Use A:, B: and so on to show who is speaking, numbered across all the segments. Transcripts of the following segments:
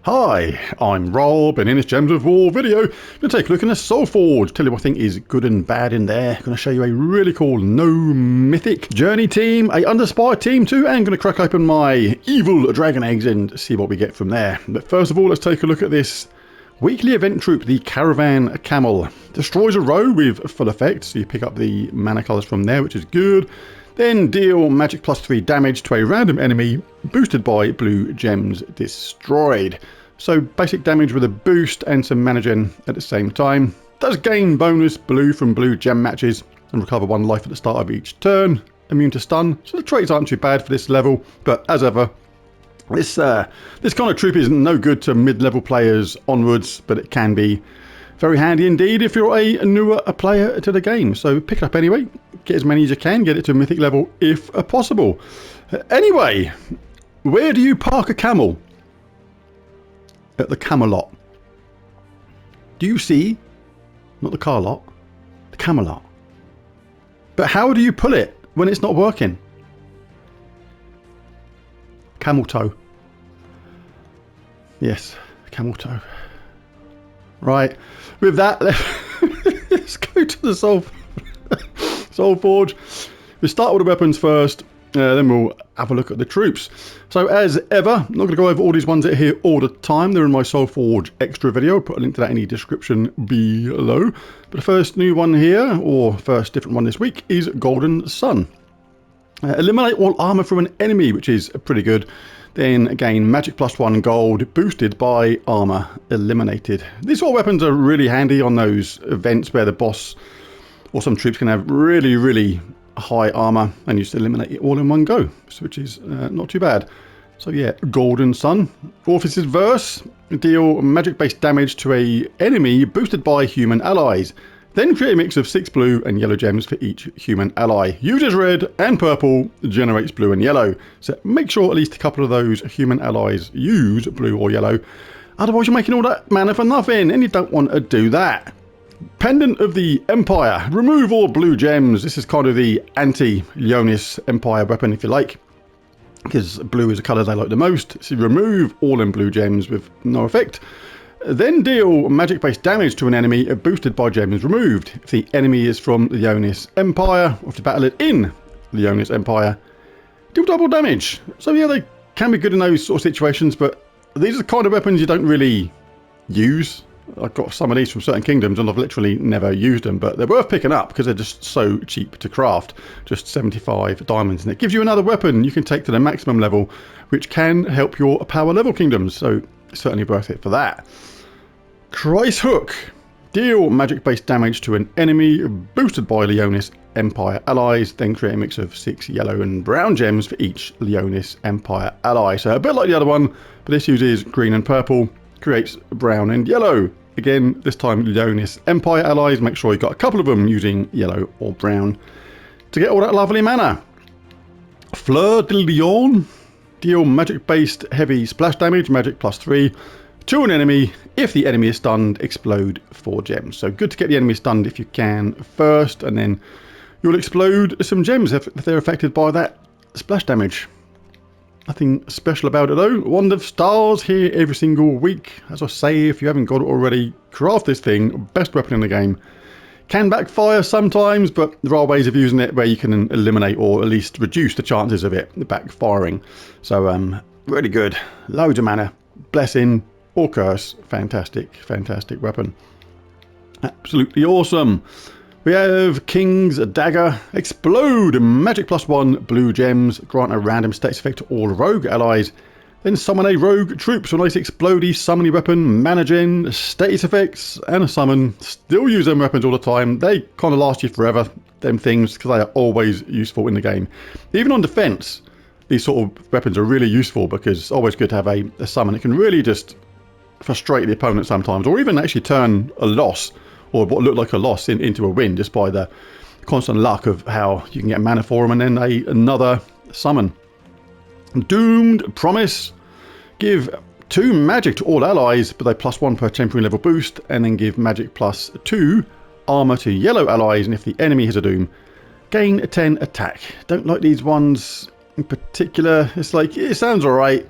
A: Hi, I'm Rob, and in this Gems of War video, I'm going to take a look at the Soulforge, tell you what I think is good and bad in there. I'm going to show you a really cool no Mythic Journey team, a Underspire team too, and going to crack open my evil dragon eggs and see what we get from there. But first of all, let's take a look at this weekly event troop, the Caravan Camel. Destroys a row with full effect, so you pick up the mana colours from there, which is good. Then deal magic +3 damage to a random enemy, boosted by blue gems destroyed. So basic damage with a boost and some mana gen at the same time. Does gain bonus blue from blue gem matches and recover 1 life at the start of each turn. Immune to stun, so the traits aren't too bad for this level, but as ever, this kind of troop is no good to mid-level players onwards, but it can be very handy indeed if you're a newer player to the game. So pick it up anyway, get as many as you can, get it to mythic level if possible. Anyway, where do you park a camel? At the Camelot. Do you see? Not the car lot, the Camelot. But how do you pull it when it's not working? Camel toe. Yes, camel toe. Right, with that, let's go to the Soulforge. We'll start with the weapons first, then we'll have a look at the troops. So as ever, I'm not going to go over all these ones that are here all the time. They're in my Soulforge extra video. I'll put a link to that in the description below. But the first new one here, or first different one this week, is Golden Sun. Eliminate all armor from an enemy, which is pretty good. Then gain magic +1 gold boosted by armor eliminated. These sort of weapons are really handy on those events where the boss or some troops can have really high armor and you just eliminate it all in one go, which is not too bad. So yeah, Golden Sun. Orpheus's Verse. Deal magic based damage to a enemy boosted by human allies. Then create a mix of 6 blue and yellow gems for each human ally. Uses red and purple, generates blue and yellow. So make sure at least a couple of those human allies use blue or yellow. Otherwise you're making all that mana for nothing, and you don't want to do that. Pendant of the Empire. Remove all blue gems. This is kind of the anti-Leonis Empire weapon, if you like, because blue is the colour they like the most. So remove all in blue gems with no effect. Then deal magic-based damage to an enemy boosted by gems removed. If the enemy is from the Leonis Empire, or if you battle it in the Leonis Empire, deal double damage. So yeah, they can be good in those sort of situations, but these are the kind of weapons you don't really use. I've got some of these from certain kingdoms and I've literally never used them, but they're worth picking up because they're just so cheap to craft. Just 75 diamonds, and it gives you another weapon you can take to the maximum level, which can help your power level kingdoms, so certainly worth it for that. Christ Hook. Deal magic based damage to an enemy boosted by Leonis Empire allies, then create a mix of 6 yellow and brown gems for each Leonis Empire ally. So a bit like the other one, but this uses green and purple, creates brown and yellow. Again, this time Leonis Empire allies, make sure you've got a couple of them using yellow or brown to get all that lovely mana. Fleur de Lion. Deal magic based heavy splash damage, magic +3 to an enemy. If the enemy is stunned, explode 4 gems. So good to get the enemy stunned if you can first, and then you'll explode some gems if they're affected by that splash damage. Nothing special about it though. Wand of Stars here every single week. As I say, if you haven't got it already, craft this thing. Best weapon in the game. Can backfire sometimes, but there are ways of using it where you can eliminate or at least reduce the chances of it backfiring. So really good. Loads of mana. Blessing or curse. Fantastic weapon. Absolutely awesome. We have King's Dagger. Explode. Magic +1 blue gems. Grant a random status effect to all rogue allies. Then summon a rogue troop. So a nice explodey summoning weapon. Mana gen, status effects, and a summon. Still use them weapons all the time. They kind of last you forever, them things, because they are always useful in the game. Even on defense, these sort of weapons are really useful because it's always good to have a summon. It can really just frustrate the opponent sometimes, or even actually turn a loss, or what looked like a loss, into a win, just by the constant luck of how you can get mana for them, and then another summon. Doomed Promise. Give 2 magic to all allies, but they +1 per temporary level boost, and then give magic +2 armor to yellow allies, and if the enemy has a doom, gain a 10 attack. Don't like these ones in particular. It's like, it sounds alright.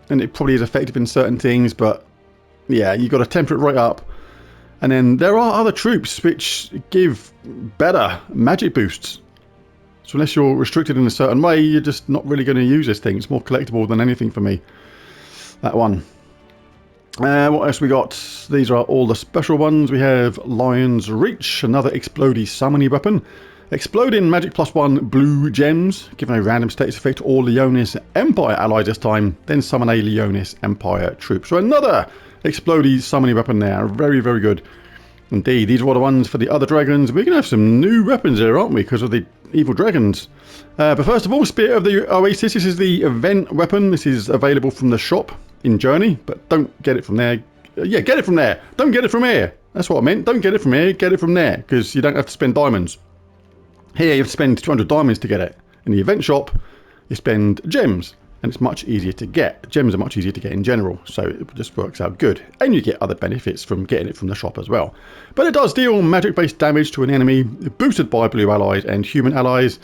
A: and it probably is effective in certain things, but yeah, you've got to temper it right up. And then there are other troops which give better magic boosts. So unless you're restricted in a certain way, you're just not really going to use this thing. It's more collectible than anything for me, that one. What else we got? These are all the special ones. We have Lion's Reach, another explodey summoning weapon. Exploding magic +1 blue gems, given a random status effect to all Leonis Empire allies this time, then summon a Leonis Empire troop. So another explodey summoning weapon there. Very, very good. Indeed, these are the ones for the other dragons. We're going to have some new weapons here, aren't we, because of the evil dragons. But first of all, Spirit of the Oasis. This is the event weapon. This is available from the shop in Journey, but don't get it from there. Yeah, get it from there. Don't get it from here. That's what I meant. Don't get it from here. Get it from there, because you don't have to spend diamonds. Here, you have to spend 200 diamonds to get it. In the event shop, you spend gems, and it's much easier to get. Gems are much easier to get in general, so it just works out good. And you get other benefits from getting it from the shop as well. But it does deal magic-based damage to an enemy, boosted by blue allies and human allies.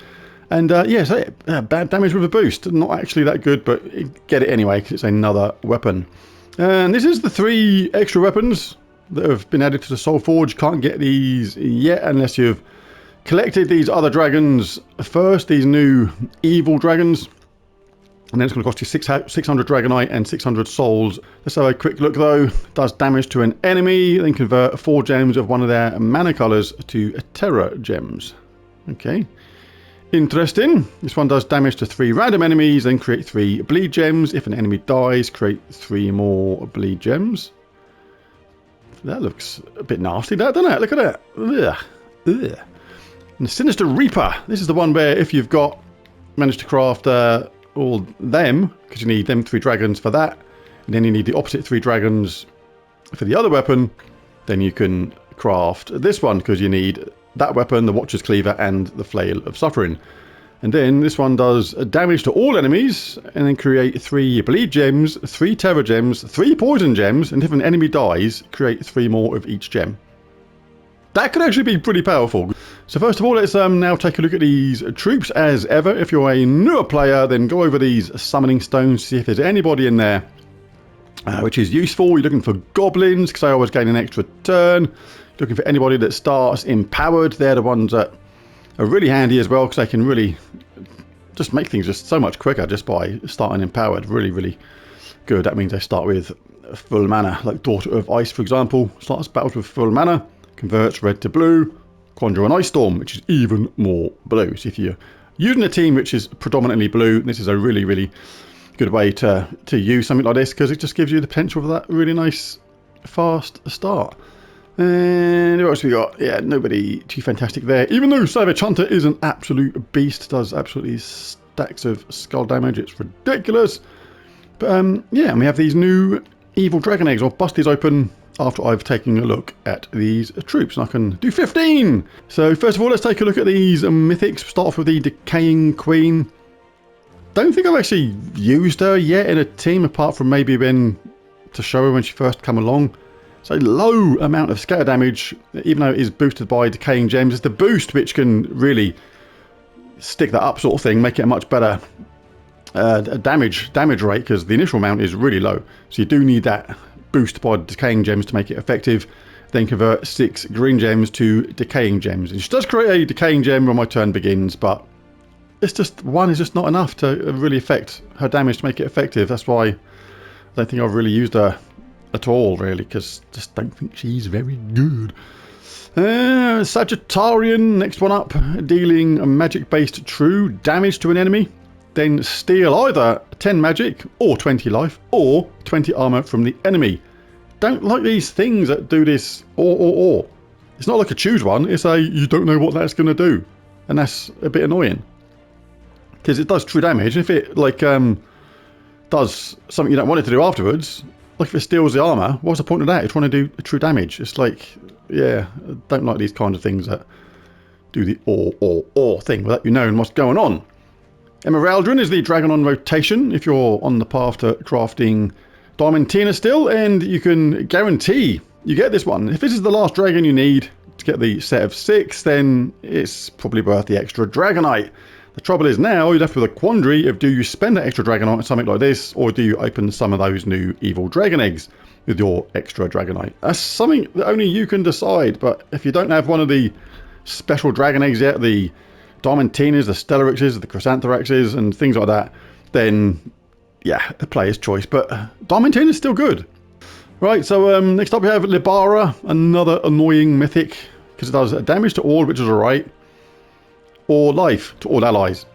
A: And yeah, so bad damage with a boost. Not actually that good, but get it anyway, because it's another weapon. And this is the 3 extra weapons that have been added to the Soulforge. Can't get these yet unless you've collected these other dragons first, these new evil dragons. And then it's going to cost you 600 Dragonite and 600 souls. Let's have a quick look though. Does damage to an enemy, then convert 4 gems of one of their mana colours to Terra gems. Okay. Interesting. This one does damage to 3 random enemies, then create 3 bleed gems. If an enemy dies, create 3 more bleed gems. That looks a bit nasty, that, doesn't it? Look at that. Ugh. Ugh. And the Sinister Reaper. This is the one where if you've managed to craft all them, because you need them 3 dragons for that, and then you need the opposite 3 dragons for the other weapon, then you can craft this one, because you need that weapon, the Watcher's Cleaver, and the Flail of Suffering. And then this one does damage to all enemies, and then create 3 bleed gems, 3 terror gems, 3 poison gems, and if an enemy dies, create 3 more of each gem. That could actually be pretty powerful. So first of all, let's now take a look at these troops as ever. If you're a newer player, then go over these summoning stones, see if there's anybody in there which is useful. You're looking for goblins, because they always gain an extra turn. Looking for anybody that starts empowered. They're the ones that are really handy as well, because they can really just make things just so much quicker just by starting empowered. Really, really good. That means they start with full mana, like Daughter of Ice, for example. Starts battles with full mana, converts red to blue, conjure an Ice Storm, which is even more blue. So if you're using a team which is predominantly blue, this is a really, really good way to use something like this, because it just gives you the potential for that really nice, fast start. And what else we got? Yeah, nobody too fantastic there. Even though Savage Hunter is an absolute beast, does absolutely stacks of skull damage. It's ridiculous. But yeah, and we have these new evil dragon eggs. I'll bust these open after I've taken a look at these troops, and I can do 15. So first of all, let's take a look at these mythics. Start off with the Decaying Queen. Don't think I've actually used her yet in a team, apart from maybe to show her when she first come along. So low amount of scatter damage, even though it is boosted by decaying gems. It's the boost which can really stick that up, sort of thing, make it a much better damage rate, because the initial amount is really low. So you do need that boost by decaying gems to make it effective. Then convert 6 green gems to decaying gems. And she does create a decaying gem when my turn begins, but it's just one is just not enough to really affect her damage to make it effective. That's why I don't think I've really used her at all, really, because I just don't think she's very good. Sagittarian, next one up, dealing a magic-based true damage to an enemy. Then steal either 10 magic or 20 life or 20 armor from the enemy. Don't like these things that do this or. It's not like a choose one, it's a you don't know what that's going to do. And that's a bit annoying, because it does true damage. If it does something you don't want it to do afterwards, like if it steals the armor, what's the point of that? You're trying to do true damage. It's like, yeah, I don't like these kind of things that do the or thing without you knowing what's going on. Emeraldrin is the dragon on rotation if you're on the path to crafting Diamantina still, and you can guarantee you get this one. If this is the last dragon you need to get the set of 6, then it's probably worth the extra Dragonite. The trouble is now you're left with a quandary of, do you spend that extra Dragonite on something like this, or do you open some of those new evil dragon eggs with your extra Dragonite? That's something that only you can decide, but if you don't have one of the special dragon eggs yet, the Diamantinas, the Stellarixes, the Chrysantheraxes, and things like that, then yeah, the player's choice. But Diamantina is still good. Right, so next up we have Libara, another annoying mythic, because it does damage to all, which is alright, or life to all allies,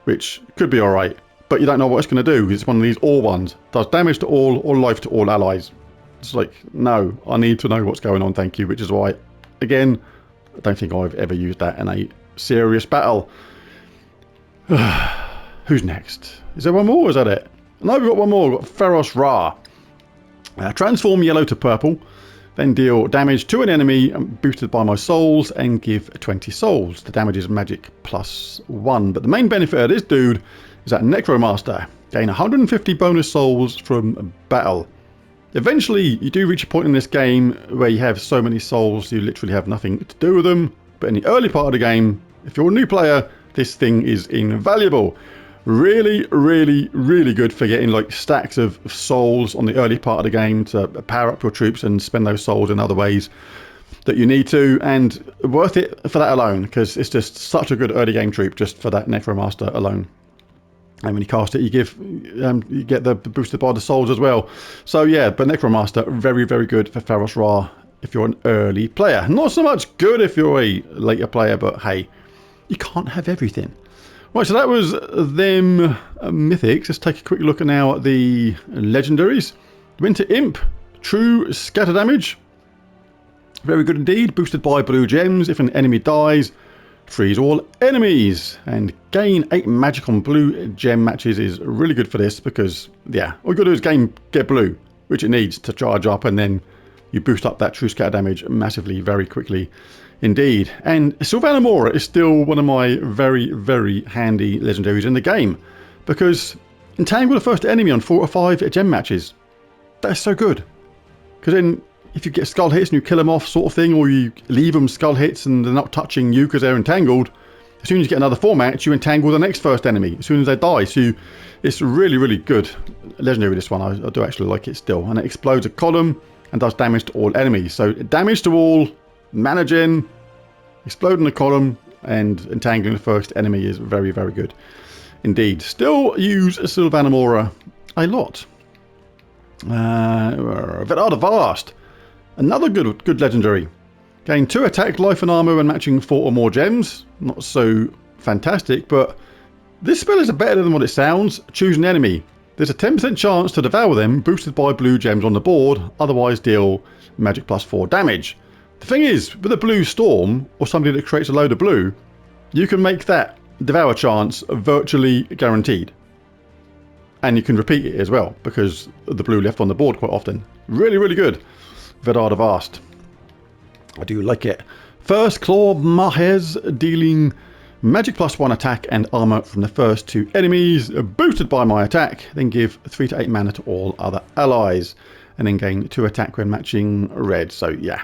A: which could be alright, but you don't know what it's going to do, because it's one of these all ones. Does damage to all or life to all allies. It's like, no, I need to know what's going on, thank you, which is why, again, I don't think I've ever used that in a serious battle. Who's next? Is there one more, or is that it? No, we've got one more. We've got Feros Ra. Transform yellow to purple, then deal damage to an enemy boosted by my souls and give 20 souls. The damage is magic +1. But the main benefit of this dude is that Necromaster. Gain 150 bonus souls from battle. Eventually, you do reach a point in this game where you have so many souls you literally have nothing to do with them. But in the early part of the game, if you're a new player, this thing is invaluable. Really, really, really good for getting like stacks of souls on the early part of the game to power up your troops and spend those souls in other ways that you need to, and worth it for that alone, because it's just such a good early game troop just for that Necromaster alone. And when you cast it, you get the boosted by the souls as well. So yeah, but Necromaster, very, very good for Feros Ra if you're an early player. Not so much good if you're a later player, but hey, you can't have everything. Right, so that was them mythics. Let's take a quick look now at the legendaries. Winter Imp, true scatter damage. Very good indeed. Boosted by blue gems. If an enemy dies, freeze all enemies. And gain 8 magic on blue gem matches is really good for this because, yeah, all you got to do is get blue, which it needs to charge up, and then you boost up that true scatter damage massively very quickly. Indeed, and Sylvanamora is still one of my very, very handy legendaries in the game, because entangle the first enemy on 4 or 5 gem matches. That's so good, because then if you get skull hits and you kill them off sort of thing, or you leave them skull hits and they're not touching you because they're entangled, as soon as you get another 4 match, you entangle the next first enemy as soon as they die. So it's really, really good legendary, this one. I do actually like it still, and it explodes a column and does damage to all enemies. So damage to all, mana gen, exploding the column, and entangling the first enemy is very, very good indeed. Still use Sylvanamora a lot. Vedada Vast, another good legendary. Gain 2 attack, life and armor when matching 4 or more gems. Not so fantastic, but this spell is better than what it sounds. Choose an enemy. There's a 10% chance to devour them, boosted by blue gems on the board, otherwise deal magic +4 damage. The thing is, with a blue storm, or somebody that creates a load of blue, you can make that devour chance virtually guaranteed. And you can repeat it as well, because of the blue left on the board quite often. Really, really good. Vedada Vast. I do like it. First Claw Mahez, dealing magic +1 attack and armor from the first 2 enemies, boosted by my attack, then give 3 to 8 mana to all other allies, and then gain 2 attack when matching red. So yeah.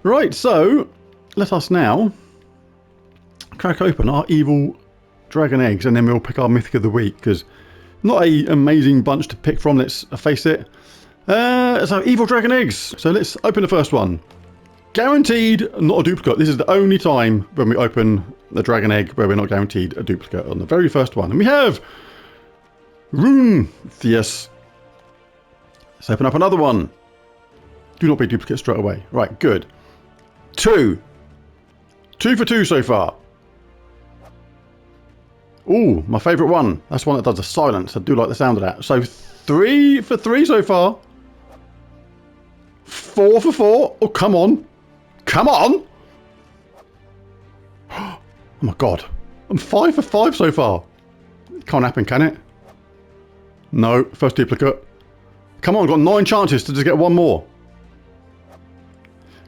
A: Right, so let us now crack open our evil dragon eggs, and then we'll pick our mythic of the week, because not an amazing bunch to pick from, let's face it. So evil dragon eggs. So let's open the first one. Guaranteed not a duplicate. This is the only time when we open the dragon egg where we're not guaranteed a duplicate on the very first one. And we have Runetheus. Let's open up another one. Do not be duplicate straight away. Right, good. 2 for 2 so far. Ooh, my favourite one. That's one that does the silence. I do like the sound of that. So 3 for 3 so far. 4 for 4. Oh, come on. Come on. Oh my god. I'm 5 for 5 so far. Can't happen, can it? No, first duplicate. Come on, I've got 9 chances to just get one more.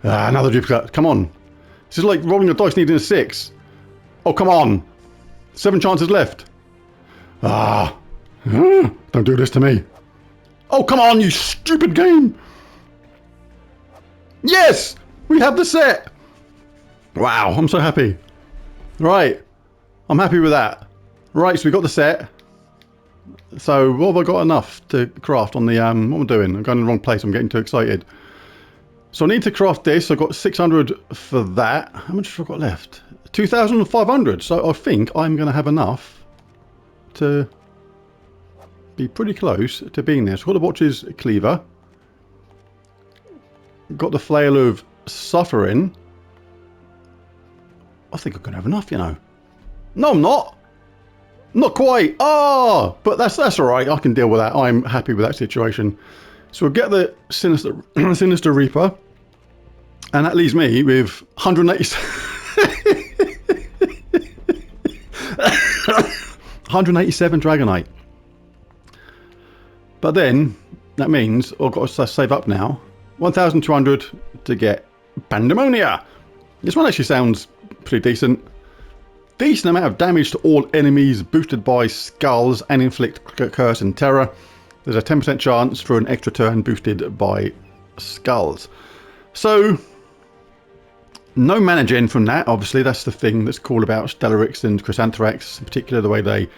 A: Another duplicate. Come on. This is like rolling a dice needing a 6. Oh, come on. 7 chances left. Don't do this to me. Oh, come on, you stupid game. Yes! We have the set. Wow, I'm so happy. Right. I'm happy with that. Right, so we got the set. So what have I got enough to craft on the, what am I doing? I'm going in the wrong place, I'm getting too excited. So I need to craft this, I've got 600 for that. How much have I got left? 2,500, so I think I'm going to have enough to be pretty close to being there. So I've got the Watch's Cleaver. Got the Flail of Suffering. I think I'm going to have enough, you know. No, I'm not. Not quite. Oh, but that's all right. I can deal with that. I'm happy with that situation. So we'll get the Sinister Reaper. And that leaves me with 187 Dragonite. But then, that means I've got to save up now. 1,200 to get Pandemonia. This one actually sounds pretty decent. Decent amount of damage to all enemies, boosted by skulls, and inflict curse and terror. There's a 10% chance for an extra turn boosted by skulls. So, no mana gen from that. Obviously, that's the thing that's cool about Stellaryx and Chrysanthrax, in particular the way they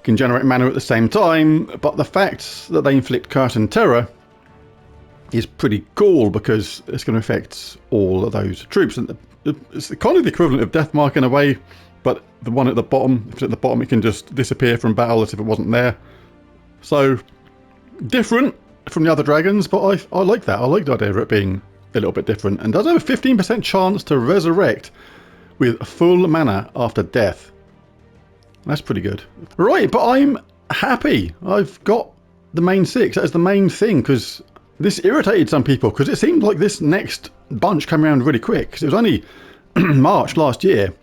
A: can generate mana at the same time. But the fact that they inflict curse and terror is pretty cool because it's going to affect all of those troops. And it's kind of the equivalent of Deathmark in a way. But the one at the bottom, if it's at the bottom, it can just disappear from battle as if it wasn't there. So, different from the other dragons, but I like that. I like the idea of it being a little bit different. And does have a 15% chance to resurrect with full mana after death. That's pretty good. Right, but I'm happy. I've got the main 6. That is the main thing, because this irritated some people, because it seemed like this next bunch came around really quick. Because it was only March last year.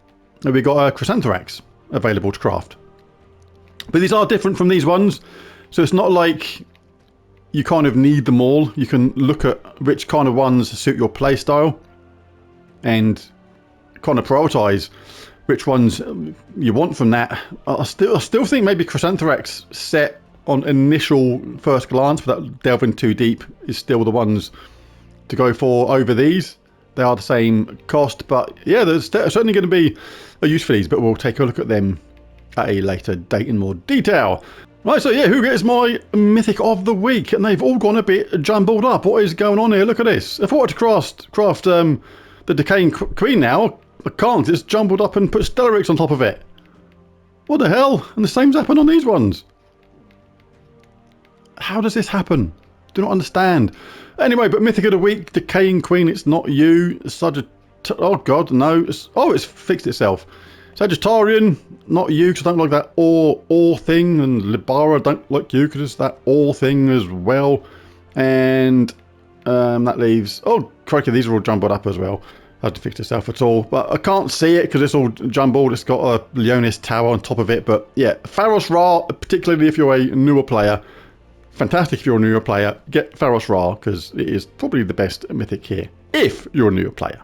A: We got a Chrysanthrax available to craft. But these are different from these ones. So it's not like you kind of need them all. You can look at which kind of ones suit your playstyle and kind of prioritise which ones you want from that. I still think maybe Chrysanthrax set on initial first glance, without delving too deep, is still the ones to go for over these. They are the same cost, but yeah, there's certainly going to be a use for these, but we'll take a look at them at a later date in more detail. Right, so yeah, who gets my Mythic of the Week? And they've all gone a bit jumbled up. What is going on here? Look at this. If I wanted to craft the Decaying Queen now, I can't. It's jumbled up and put Stellaryx on top of it. What the hell? And the same's happened on these ones. How does this happen? Do not understand. Anyway, but Mythic of the Week, Decaying Queen, it's not you. Oh god, no. It's fixed itself. Sagittarian, not you, because I don't like that or thing. And Libara, don't like you, because it's that or thing as well. And that leaves... Oh, crikey, these are all jumbled up as well. Hasn't fixed itself at all. But I can't see it, because it's all jumbled. It's got a Leonis Tower on top of it. But yeah, Pharos Ra, particularly if you're a newer player... Fantastic if you're a newer player, get Pharos Ra, because it is probably the best Mythic here, if you're a newer player.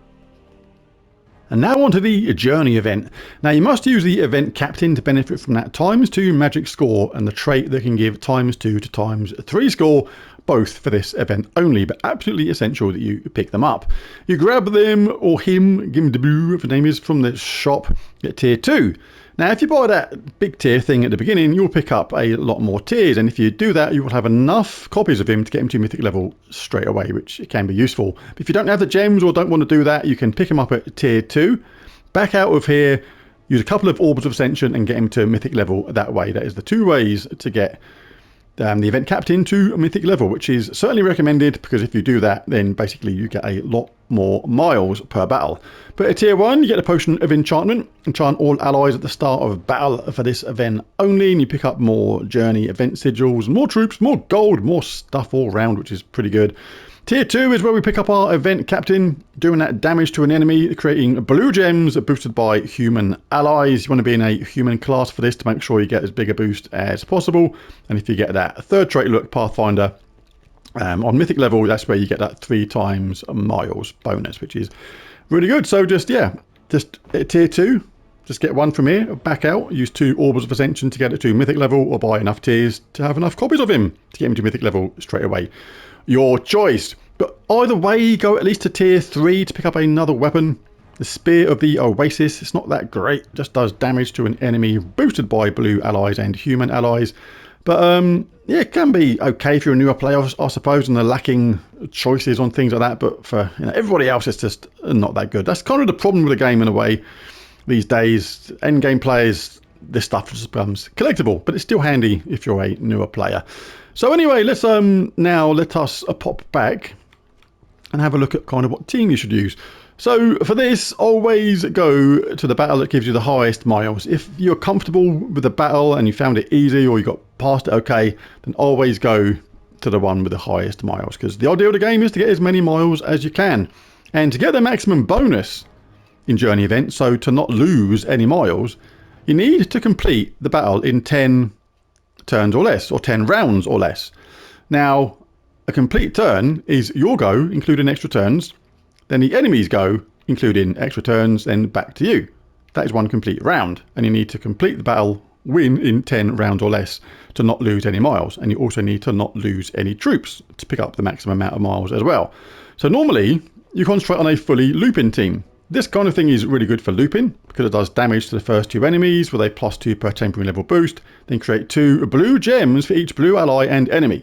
A: And now on to the Journey event. Now you must use the event captain to benefit from that ×2 magic score and the trait that can give ×2 to ×3 score, both for this event only, but absolutely essential that you pick them up. You grab them, or him, Gimdabu, if the name is, from the shop at tier 2. Now, if you buy that big tier thing at the beginning, you'll pick up a lot more tiers. And if you do that, you will have enough copies of him to get him to Mythic level straight away, which can be useful. But if you don't have the gems or don't want to do that, you can pick him up at tier 2, back out of here, use a couple of Orbs of Ascension and get him to Mythic level that way. That is the 2 ways to get the event captain to a Mythic level, which is certainly recommended, because if you do that, then basically you get a lot more miles per battle. But at tier 1, you get a potion of enchantment. Enchant all allies at the start of battle for this event only, and you pick up more journey event sigils, more troops, more gold, more stuff all around, which is pretty good. Tier 2 is where we pick up our event captain, doing that damage to an enemy, creating blue gems boosted by human allies. You want to be in a human class for this to make sure you get as big a boost as possible. And if you get that third trait look, Pathfinder, on Mythic level, that's where you get that 3 times miles bonus, which is really good. So just at tier 2, just get 1 from here, back out, use 2 Orbs of Ascension to get it to Mythic level, or buy enough tiers to have enough copies of him to get him to Mythic level straight away. Your choice. But either way, go at least to tier 3 to pick up another weapon. The Spear of the Oasis, it's not that great, just does damage to an enemy boosted by blue allies and human allies. But yeah, it can be okay if you're a newer player, I suppose, and they're lacking choices on things like that. But for everybody else, it's just not that good. That's kind of the problem with the game in a way these days. Endgame players, this stuff just becomes collectible, but it's still handy if you're a newer player. So anyway, let's now let us pop back and have a look at kind of what team you should use. So for this, always go to the battle that gives you the highest miles. If you're comfortable with the battle and you found it easy or you got past it okay, then always go to the one with the highest miles, because the idea of the game is to get as many miles as you can. And to get the maximum bonus in Journey event, so to not lose any miles, you need to complete the battle in 10 turns or less, or 10 rounds or less. Now, a complete turn is your go, including extra turns, then the enemy's go, including extra turns, then back to you. That is one complete round, and you need to complete the battle, win in 10 rounds or less to not lose any miles. And you also need to not lose any troops to pick up the maximum amount of miles as well. So normally, you concentrate on a fully looping team. This kind of thing is really good for looping, because it does damage to the first 2 enemies with a +2 per temporary level boost, then create 2 blue gems for each blue ally and enemy.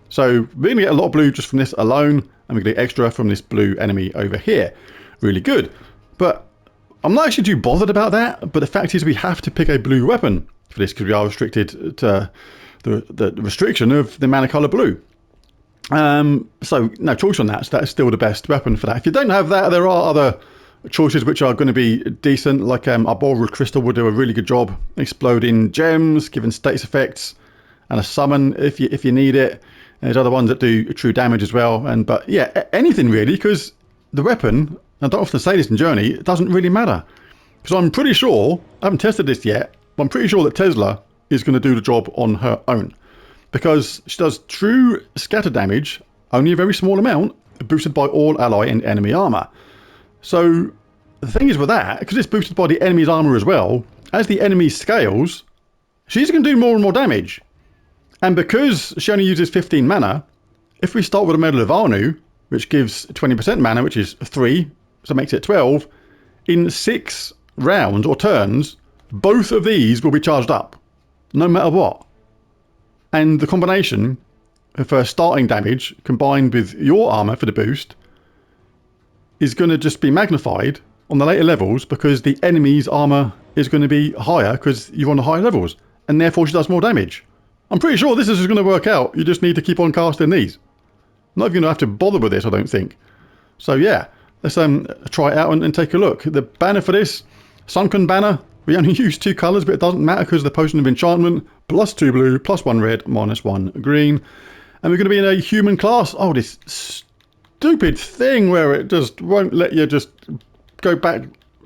A: So we're going to get a lot of blue just from this alone, and we're going to get extra from this blue enemy over here. Really good. But I'm not actually too bothered about that, but the fact is we have to pick a blue weapon for this, because we are restricted to the restriction of the mana colour blue. So no choice on that, so that's still the best weapon for that. If you don't have that, there are other choices which are going to be decent, like Arboreal Crystal will do a really good job exploding gems, giving status effects, and a summon if you need it. And there's other ones that do true damage as well. But yeah, anything really, because the weapon, I don't often say this in Journey, it doesn't really matter. Because I'm pretty sure, I haven't tested this yet, but I'm pretty sure that Tesla is going to do the job on her own. Because she does true scatter damage, only a very small amount, boosted by all ally and enemy armor. So the thing is with that, because it's boosted by the enemy's armor as well, as the enemy scales, she's going to do more and more damage. And because she only uses 15 mana, if we start with a Medal of Anu, which gives 20% mana, which is 3, so it makes it 12, in 6 rounds or turns, both of these will be charged up, no matter what. And the combination of her starting damage combined with your armor for the boost is going to just be magnified on the later levels, because the enemy's armor is going to be higher because you're on the higher levels, and therefore she does more damage. I'm pretty sure this is just going to work out. You just need to keep on casting these. Not even going to have to bother with this, I don't think. So yeah, let's try it out and take a look. The banner for this, Sunken Banner. We only use 2 colours, but it doesn't matter because the Potion of Enchantment, +2 blue, +1 red, -1 green. And we're going to be in a human class. Oh, this stupid thing where it just won't let you just go back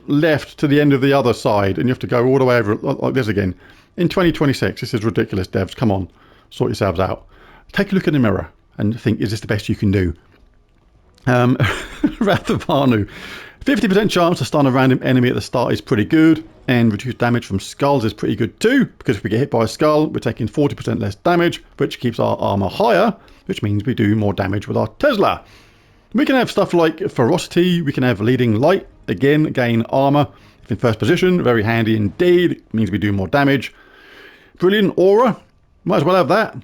A: left to the end of the other side, and you have to go all the way over like this again. In 2026, this is ridiculous, devs. Come on, sort yourselves out. Take a look in the mirror and think, is this the best you can do? Wrath of Anu. 50% chance to stun a random enemy at the start is pretty good, and reduce damage from skulls is pretty good too, because if we get hit by a skull, we're taking 40% less damage, which keeps our armor higher, which means we do more damage with our Tesla. We can have stuff like Ferocity, we can have Leading Light, again, gain armor. If in first position, very handy indeed, it means we do more damage. Brilliant Aura, might as well have that.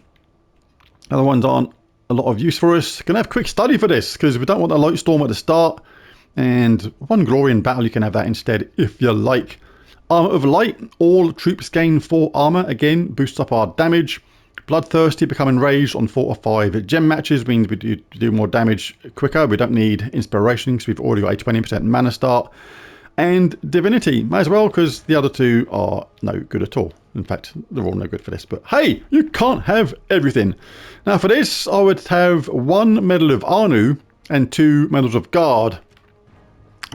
A: Other ones aren't a lot of use for us. Can have Quick Study for this, because we don't want a Light Storm at the start. And One Glory in battle, you can have that instead if you like. Armor of Light, all troops gain 4 armor, again, boosts up our damage. Bloodthirsty, become enraged on 4 or 5 gem matches, means we do more damage quicker. We don't need Inspiration, because we've already got a 20% mana start. And Divinity, might as well, because the other 2 are no good at all. In fact, they're all no good for this, but hey, you can't have everything. Now for this, I would have 1 Medal of Anu and 2 Medals of Guard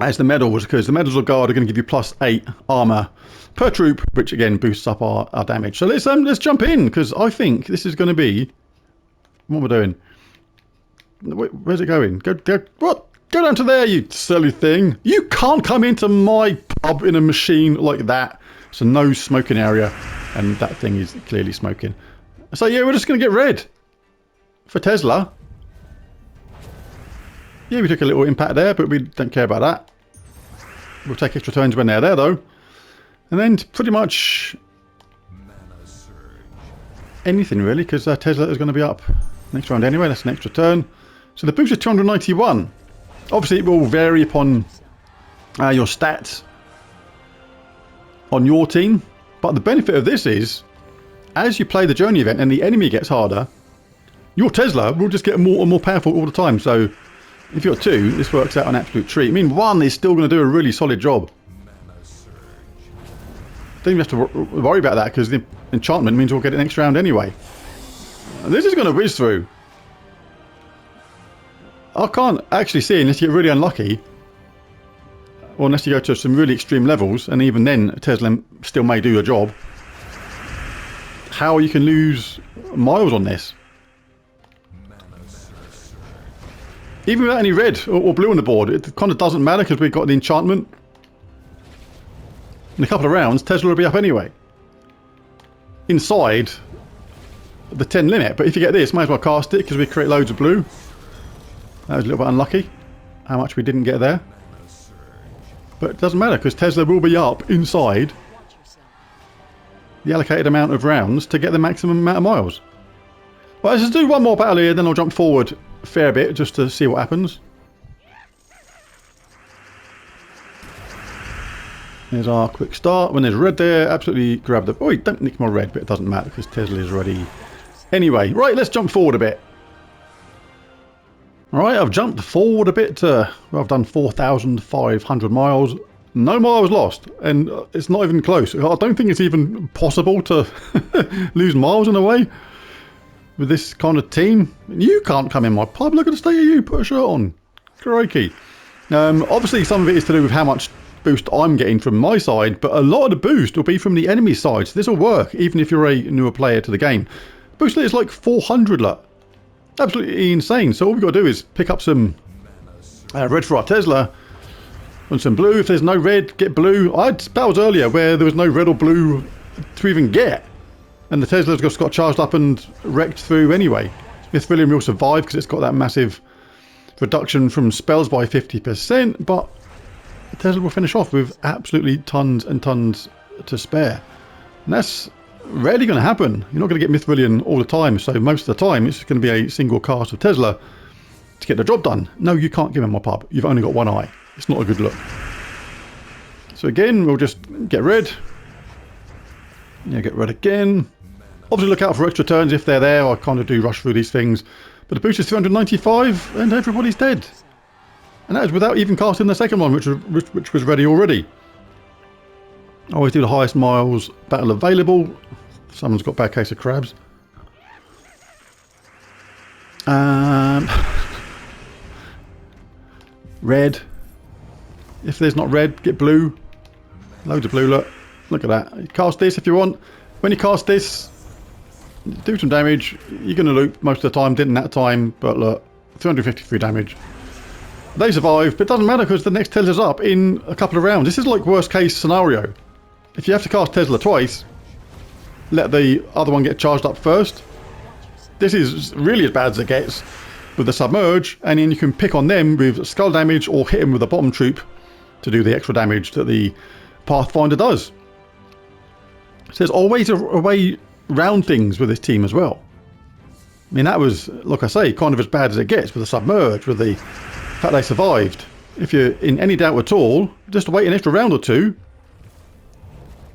A: as the medals, because the Medals of Guard are going to give you +8 armor per troop, which again boosts up our damage. So let's jump in, because I think this is going to be, what we're doing. Where's it going? What? Go down to there, you silly thing. You can't come into my pub in a machine like that. It's a no smoking area, and that thing is clearly smoking. So yeah, we're just going to get red for Tesla. Yeah, we took a little impact there, but we don't care about that. We'll take extra turns when they're there, though. And then pretty much anything, really, because Tesla is going to be up next round anyway. That's an extra turn. So the boost is 291. Obviously, it will vary upon your stats on your team. But the benefit of this is, as you play the Journey event and the enemy gets harder, your Tesla will just get more and more powerful all the time. So if you're 2, this works out an absolute treat. I mean, 1 is still going to do a really solid job. Don't even have to worry about that, because the enchantment means we'll get it next round anyway. This is going to whiz through. I can't actually see, unless you get really unlucky, or unless you go to some really extreme levels, and even then Tesla still may do a job, how you can lose miles on this. Even without any red or blue on the board, it kind of doesn't matter, because we've got the enchantment. In a couple of rounds, Tesla will be up anyway. Inside the 10 limit. But if you get this, might as well cast it, because we create loads of blue. That was a little bit unlucky, how much we didn't get there. But it doesn't matter, because Tesla will be up inside the allocated amount of rounds to get the maximum amount of miles. Well, let's just do one more battle here, then I'll jump forward a fair bit just to see what happens. There's our quick start. When there's red there, absolutely grab the... Oh, don't nick my red, but it doesn't matter because Tesla is ready anyway. Right, let's jump forward a bit. Alright, I've jumped forward a bit. Well, I've done 4,500 miles. No miles lost. And it's not even close. I don't think it's even possible to lose miles in a way with this kind of team. You can't come in my pub. Look at the state of you. Put a shirt on. Crikey. Obviously, some of it is to do with how much boost I'm getting from my side, but a lot of the boost will be from the enemy side, so this will work even if you're a newer player to the game. Boost is like 400, look. Absolutely insane. So all we've got to do is pick up some red for our Tesla and some blue. If there's no red, get blue. I had battles earlier where there was no red or blue to even get, and the Tesla's just got charged up and wrecked through anyway. Mythic will survive because it's got that massive reduction from spells by 50%, but Tesla will finish off with absolutely tons and tons to spare. And that's rarely going to happen. You're not going to get Mythic all the time, so most of the time it's going to be a single cast of Tesla to get the job done. No, you can't give him my pub. You've only got one eye. It's not a good look. So again, we'll just get red. Yeah, get red again. Obviously look out for extra turns if they're there. I kind of do rush through these things. But the boost is 395 and everybody's dead. And that is without even casting the second one, which was ready already. I always do the highest miles battle available. Someone's got a bad case of crabs. Red. If there's not red, get blue. Loads of blue, look. Look at that. You cast this if you want. When you cast this, do some damage. You're going to loop most of the time. Didn't that time, but look. 353 damage. They survive, but it doesn't matter because the next Tesla's up in a couple of rounds. This is like worst case scenario. If you have to cast Tesla twice, let the other one get charged up first. This is really as bad as it gets with the submerge, and then you can pick on them with skull damage or hit them with a bottom troop to do the extra damage that the Pathfinder does. So there's always a way round things with this team as well. I mean, that was, like I say, kind of as bad as it gets with the submerge, with the fact they survived. If you're in any doubt at all, just wait an extra round or two.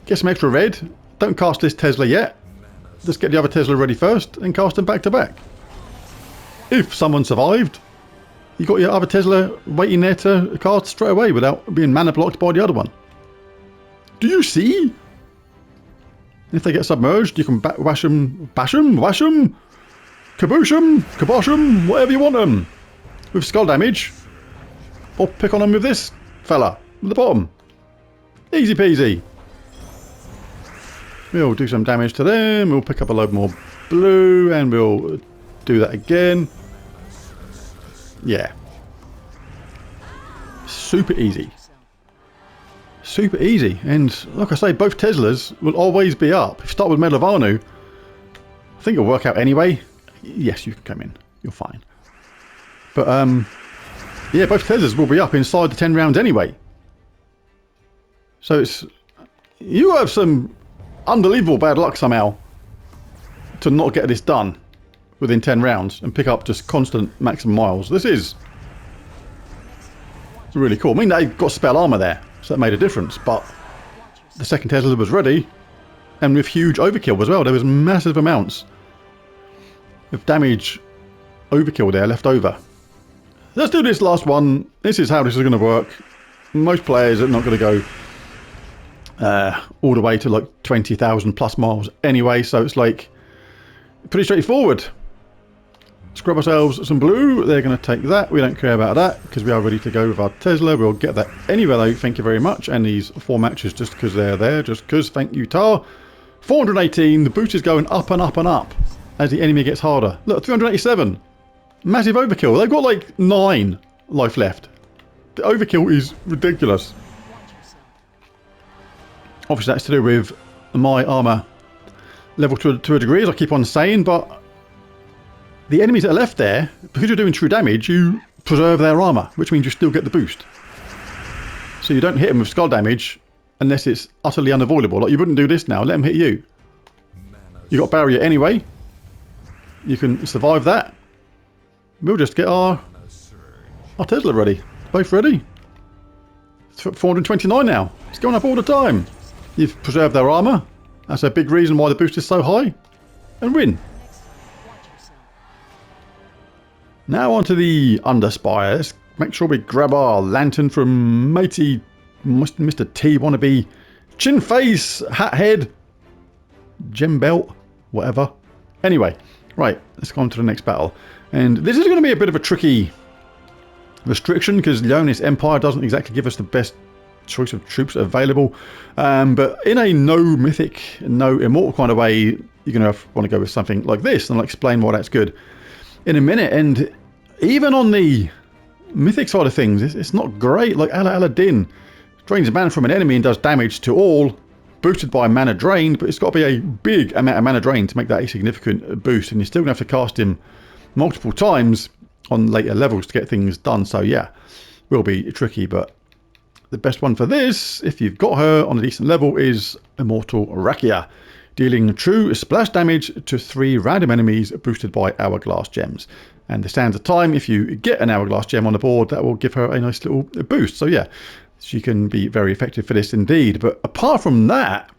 A: Get some extra red. Don't cast this Tesla yet. Just get the other Tesla ready first and cast them back to back. If someone survived, you got your other Tesla waiting there to cast straight away without being mana blocked by the other one. Do you see? If they get submerged, you can wash them, bash them, wash them, kaboosh them, kabosh them, whatever you want them. With skull damage. Or pick on them with this fella at the bottom. Easy peasy. We'll do some damage to them. We'll pick up a load more blue and we'll do that again. Yeah. Super easy. Super easy. And like I say, both Teslas will always be up. If you start with Medal of Anu, I think it'll work out anyway. Yes, you can come in. You're fine. But yeah, both Teslas will be up inside the 10 rounds anyway. So it's... You have some unbelievable bad luck somehow to not get this done within 10 rounds and pick up just constant maximum miles. This is really cool. I mean, they got spell armor there, so that made a difference, but the second Tesla was ready, and with huge overkill as well. There was massive amounts of damage overkill there left over. Let's do this last one. This is how this is going to work. Most players are not going to go all the way to like 20,000 plus miles anyway, so it's like pretty straightforward. Scrub ourselves some blue. They're going to take that. We don't care about that because we are ready to go with our Tesla. We'll get that anyway though, thank you very much. And these 4 matches just because they're there, just because, thank you Tar. 418, the boost is going up and up and up as the enemy gets harder. Look, 387. Massive overkill. They've got like 9 life left. The overkill is ridiculous. Obviously that's to do with my armor level to a degree, as I keep on saying, but the enemies that are left there, because you're doing true damage, you preserve their armor, which means you still get the boost. So you don't hit them with skull damage unless it's utterly unavoidable. Like, you wouldn't do this now, let them hit you. You got barrier anyway. You can survive that. We'll just get our Tesla ready. Both ready. It's 429 now. It's going up all the time. You've preserved their armor. That's a big reason why the boost is so high. And win. Now onto the Underspire. Let's make sure we grab our lantern from Matey, Mr. T wannabe, chin face, hat head, gem belt, whatever. Anyway, right, let's go on to the next battle. And this is going to be a bit of a tricky restriction because Leonis Empire doesn't exactly give us the best choice of troops available. But in a no mythic, no immortal kind of way, you're going to want to go with something like this, and I'll explain why that's good in a minute. And even on the mythic side of things, it's not great. Like Aladdin drains mana from an enemy and does damage to all, boosted by mana drained, but it's got to be a big amount of mana drained to make that a significant boost, and you're still going to have to cast him multiple times on later levels to get things done. So yeah, will be tricky, but the best one for this, if you've got her on a decent level, is Immortal Rakia, dealing true splash damage to 3 random enemies boosted by Hourglass Gems. And the standard time, if you get an Hourglass Gem on the board, that will give her a nice little boost. So yeah, she can be very effective for this indeed. But apart from that,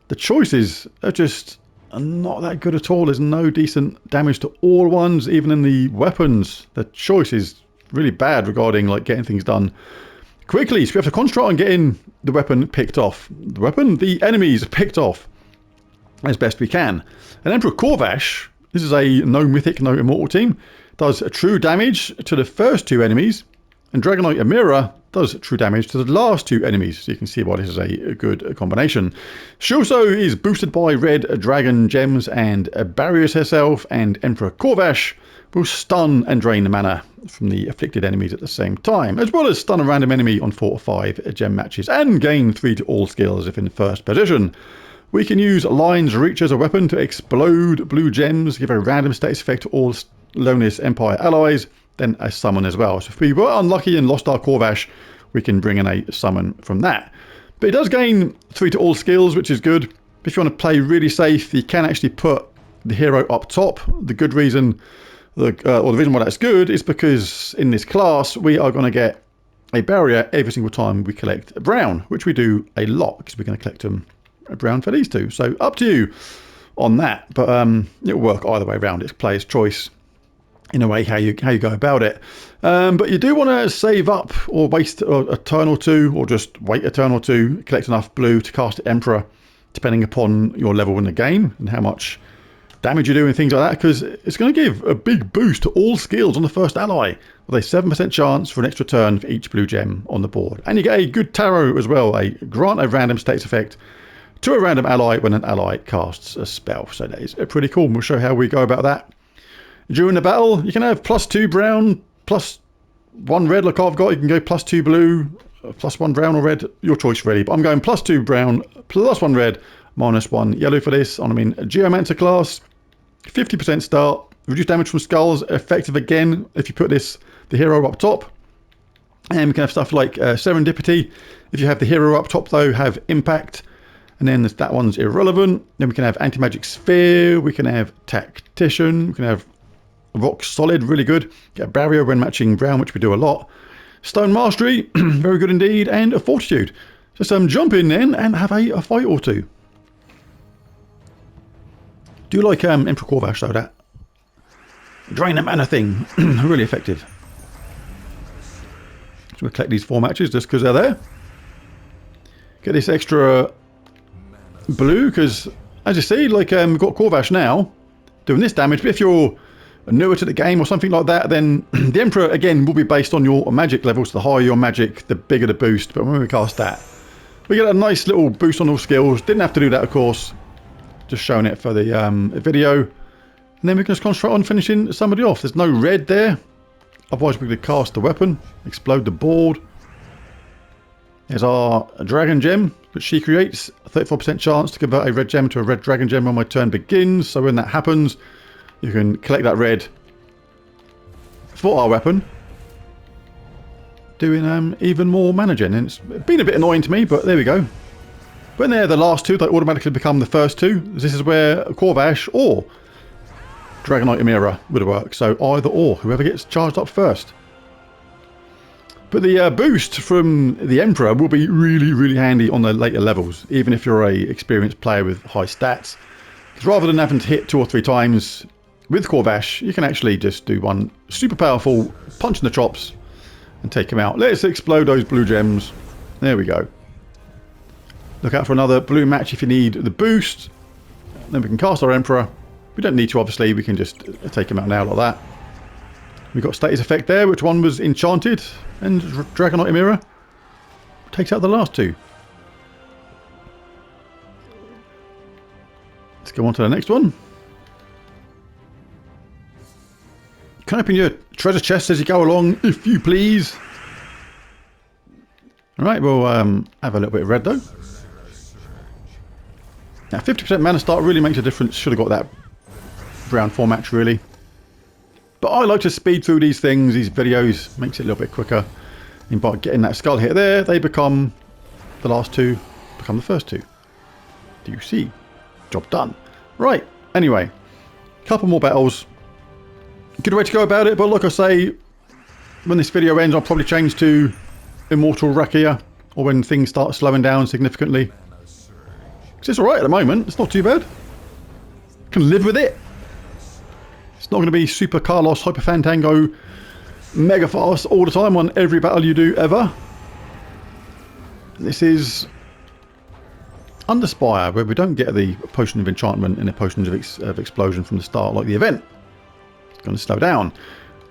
A: the choices are just not that good at all. There's no decent damage to all ones, even in the weapons. The choice is really bad regarding like getting things done quickly. So we have to concentrate on getting the weapon picked off. The enemies picked off as best we can. And Emperor Corvash, this is a no mythic, no immortal team, does true damage to the first 2 enemies, and Dragonite Amira does true damage to the last 2 enemies. So you can see why this is a good combination. She also is boosted by red dragon gems and barriers herself, and Emperor Corvash will stun and drain the mana from the afflicted enemies at the same time, as well as stun a random enemy on 4 or 5 gem matches and gain 3 to all skills if in first position. We can use Lion's Reach as a weapon to explode blue gems, give a random status effect to all Leonis Empire allies, then a summon as well. So if we were unlucky and lost our Corvash, we can bring in a summon from that. But it does gain 3 to all skills, which is good. If you want to play really safe, you can actually put the hero up top. The good reason, or the reason why that's good, is because in this class we are going to get a barrier every single time we collect a brown, which we do a lot because we're going to collect them a brown for these 2. So up to you on that, but it'll work either way around. It's player's choice in a way how you go about it. But you do want to save up or waste a turn or 2, or just wait a turn or 2, collect enough blue to cast Emperor, depending upon your level in the game and how much damage you do and things like that, because it's going to give a big boost to all skills on the first ally with a 7% chance for an extra turn for each blue gem on the board. And you get a good tarot as well, a grant a random status effect to a random ally when an ally casts a spell. So that is pretty cool. We'll show how we go about that. During the battle, you can have +2 brown, +1 red like I've got. You can go +2 blue, +1 brown or red, your choice really. But I'm going +2 brown, +1 red, -1 yellow for this. I'm in a Geomancer class, 50% start, reduce damage from skulls, effective again if you put the hero up top. And we can have stuff like serendipity. If you have the hero up top though, have impact. And then that one's irrelevant. Then we can have anti-magic sphere. We can have tactician. We can have rock solid, really good. Get a barrier when matching brown, which we do a lot. Stone mastery, very good indeed. And a fortitude. Just jump in then and have a fight or two. Do you like Emperor Corvash though, that drain the mana thing? Really effective. So we'll collect these 4 matches just because they're there. Get this extra blue because, as you see, like we've got Corvash now doing this damage. But if you're newer to the game or something like that, then the Emperor again will be based on your magic levels. The higher your magic, the bigger the boost. But when we cast that, we get a nice little boost on all skills. Didn't have to do that, of course. Just showing it for the video. And then we can just concentrate on finishing somebody off. There's no red there. Otherwise we could cast the weapon, explode the board. There's our dragon gem, which she creates. A 34% chance to convert a red gem to a red dragon gem when my turn begins. So when that happens, you can collect that red for our weapon. Doing even more mana gen. And it's been a bit annoying to me, but there we go. When they're the last 2, they automatically become the first 2. This is where Corvash or Dragonite Emira would work. So either or, whoever gets charged up first. But the boost from the Emperor will be really, really handy on the later levels, even if you're a experienced player with high stats. Because rather than having to hit 2 or 3 times with Corvash, you can actually just do one super powerful punch in the chops and take him out. Let's explode those blue gems. There we go. Look out for another blue match if you need the boost. Then we can cast our Emperor. We don't need to, obviously. We can just take him out now like that. We've got status effect there. Which one was enchanted? And Dragonite Emira takes out the last 2. Let's go on to the next one. Can open your treasure chest as you go along, if you please. Alright, we'll have a little bit of red though. Now 50% mana start really makes a difference. Should have got that round 4 match really. But I like to speed through these things, these videos, makes it a little bit quicker. And by getting that skull hit there, they become the last 2, become the first 2. Do you see? Job done. Right, anyway, couple more battles. Good way to go about it, but like I say, when this video ends, I'll probably change to Immortal Rakia, or when things start slowing down significantly. Because it's alright at the moment, it's not too bad. Can live with it. It's not going to be Super Carlos, Hyper Fantango, mega fast all the time on every battle you do ever. This is Underspire, where we don't get the Potion of Enchantment and the Potions of Explosion from the start like the event. It's going to slow down.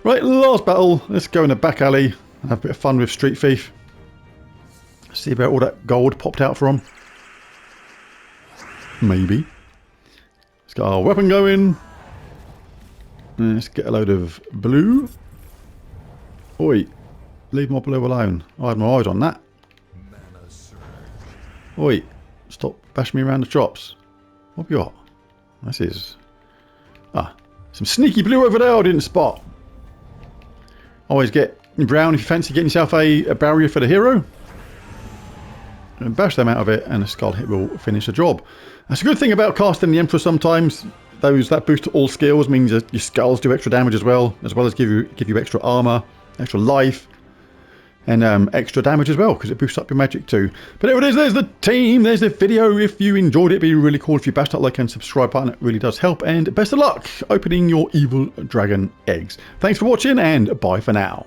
A: Right, last battle. Let's go in the back alley and have a bit of fun with Street Thief. See where all that gold popped out from. Maybe. Let's get our weapon going. Let's get a load of blue. Oi, leave my blue alone. I had my eyes on that. Oi, stop bashing me around the chops. What have we got? This is... some sneaky blue over there I didn't spot. Always get brown if you fancy getting yourself a barrier for the hero. And bash them out of it and a skull hit will finish the job. That's a good thing about casting the Emperor sometimes. That boost to all skills means that your skulls do extra damage as well as give you extra armor, extra life, and extra damage as well because it boosts up your magic too. But there it is. There's the team. There's the video. If you enjoyed it, it'd be really cool if you bashed that like and subscribe button. It really does help. And best of luck opening your evil dragon eggs. Thanks for watching and bye for now.